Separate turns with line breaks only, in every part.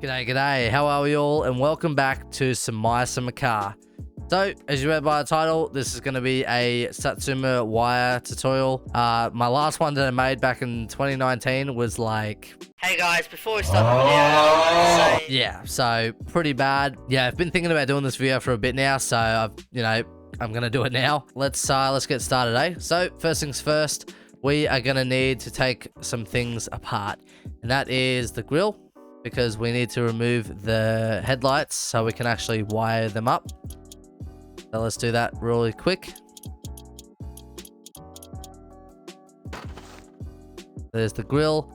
G'day, how are we all? And welcome back to some car. So, as you read by the title, this is going to be a Satsuma wire tutorial. My last one that I made back in 2019 was like...
Hey guys, before we start the video, I want to say...
Yeah, so pretty bad. Yeah, I've been thinking about doing this video for a bit now, so I'm going to do it now. Let's get started, eh? So, first things first, we are going to need to take some things apart. And that is the grill, because we need to remove the headlights so we can actually wire them up. So let's do that really quick. There's the grill.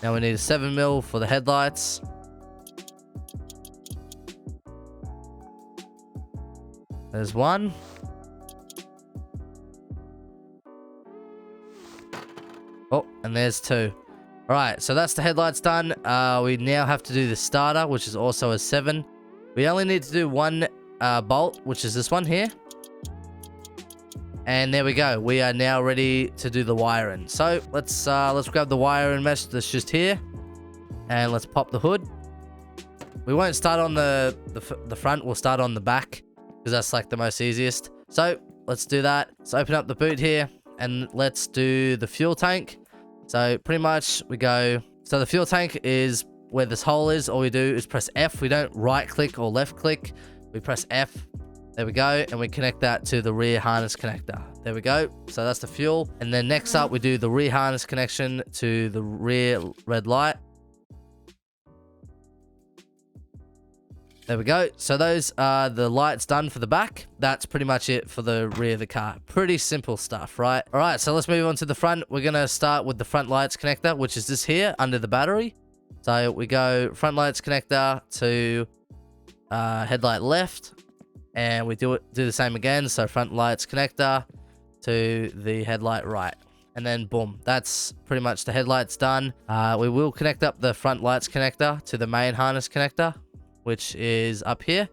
Now we need a 7mm for the headlights. There's one. Oh, and there's two. Alright, so that's the headlights done. We now have to do the starter, which is also a 7. We only need to do one bolt, which is this one here. And there we go. We are now ready to do the wiring. So let's grab the wiring mesh that's just here, and let's pop the hood. We won't start on the front. We'll start on the back because that's like the most easiest. So let's do that. Let's open up the boot here and let's do the fuel tank. So pretty much we go. So the fuel tank is where this hole is. All we do is press F. We don't right click or left click. We press F. There we go. And we connect that to the rear harness connector. There we go. So that's the fuel. And then next up, we do the rear harness connection to the rear red light. There we go. So those are the lights done for the back. That's pretty much it for the rear of the car. Pretty simple stuff, right? All right, so let's move on to the front. We're going to start with the front lights connector, which is this here under the battery. So we go front lights connector to headlight left, and we do the same again. So front lights connector to the headlight right, and then boom, that's pretty much the headlights done. We will connect up the front lights connector to the main harness connector, which is up here,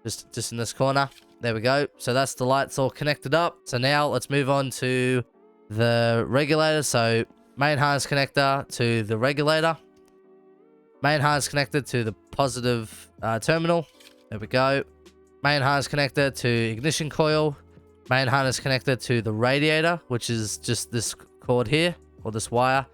just in this corner. There we go. So that's the lights all connected up. So now let's move on to the regulator. So main harness connector to the regulator, main harness connector to the positive terminal. There we go. Main harness connector to ignition coil, main harness connector to the radiator, which is just this cord here, or this wire.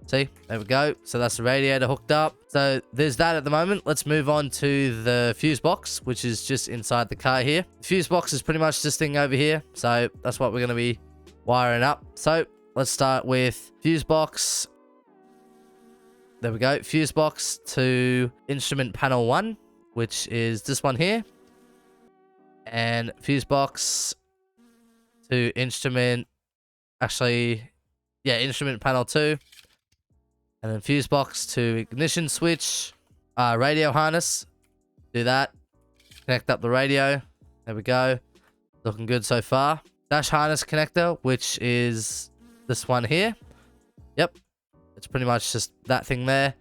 See, there we go. So that's the radiator hooked up. So there's that at the moment. Let's move on to the fuse box, which is just inside the car here. The fuse box is pretty much this thing over here. So that's what we're going to be wiring up. So let's start with fuse box. There we go. Fuse box to instrument panel 1, which is this one here. And fuse box to instrument panel 2. And then fuse box to ignition switch, radio harness. Do that. Connect up the radio. There we go. Looking good so far. Dash harness connector, which is this one here. Yep. It's pretty much just that thing there.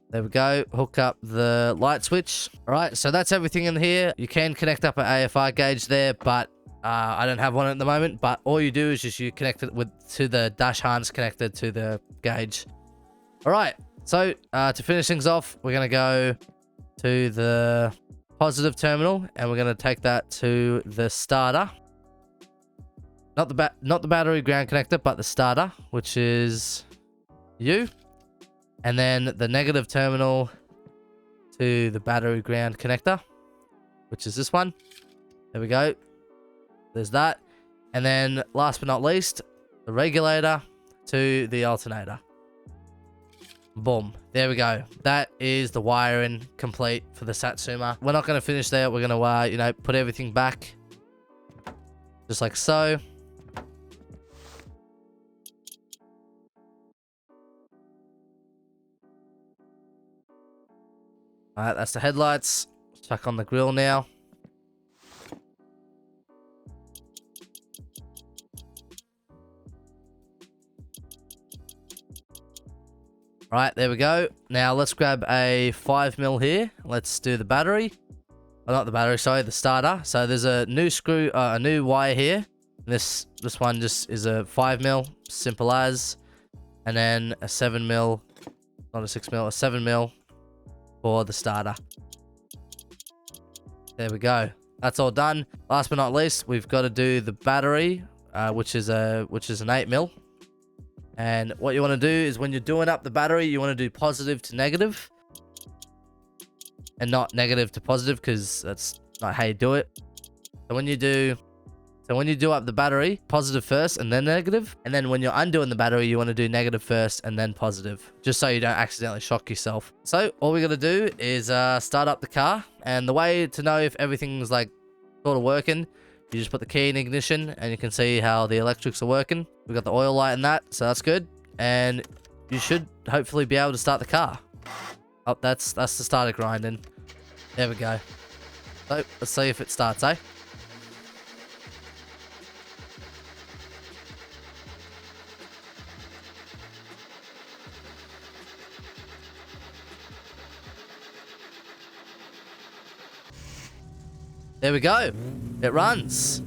There we go. Hook up the light switch. All right. So that's everything in here. You can connect up an AFR gauge there, but I don't have one at the moment. But all you do is just you connect it to the dash harness connector to the gauge. All right, so to finish things off, we're going to go to the positive terminal, and we're going to take that to the starter. Not the battery ground connector, but the starter, which is U. And then the negative terminal to the battery ground connector, which is this one. There we go. There's that. And then last but not least, the regulator to the alternator. Boom. There we go. That is the wiring complete for the Satsuma. We're not going to finish there. We're going to, put everything back. Just like so. Alright, that's the headlights. Chuck on the grill now. Alright, there we go. Now let's grab a 5mm here. Let's do the battery. Oh, not the battery, sorry, the starter. So there's a new a new wire here. This one just is a 5mm, simple as. And then a 7mm, not a 6mm, a 7mm. for the starter. There we go. That's all done. Last but not least, we've got to do the battery, which is an 8mm. And what you want to do is when you're doing up the battery, you want to do positive to negative, and not negative to positive, because that's not how you do it. So when you do up the battery, positive first and then negative, and then when you're undoing the battery, you want to do negative first and then positive, just so you don't accidentally shock yourself. So all we got to do is start up the car, and the way to know if everything's like sort of working, you just put the key in ignition and you can see how the electrics are working. We've got the oil light in that, so that's good, and you should hopefully be able to start the car. Oh, that's the starter grinding. There we go. So let's see if it starts, eh? There we go. It runs.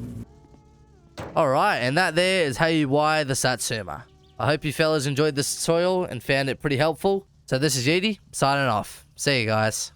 Alright, and that there is how you wire the Satsuma. I hope you fellas enjoyed this tutorial and found it pretty helpful. So this is YEETy, signing off. See you guys.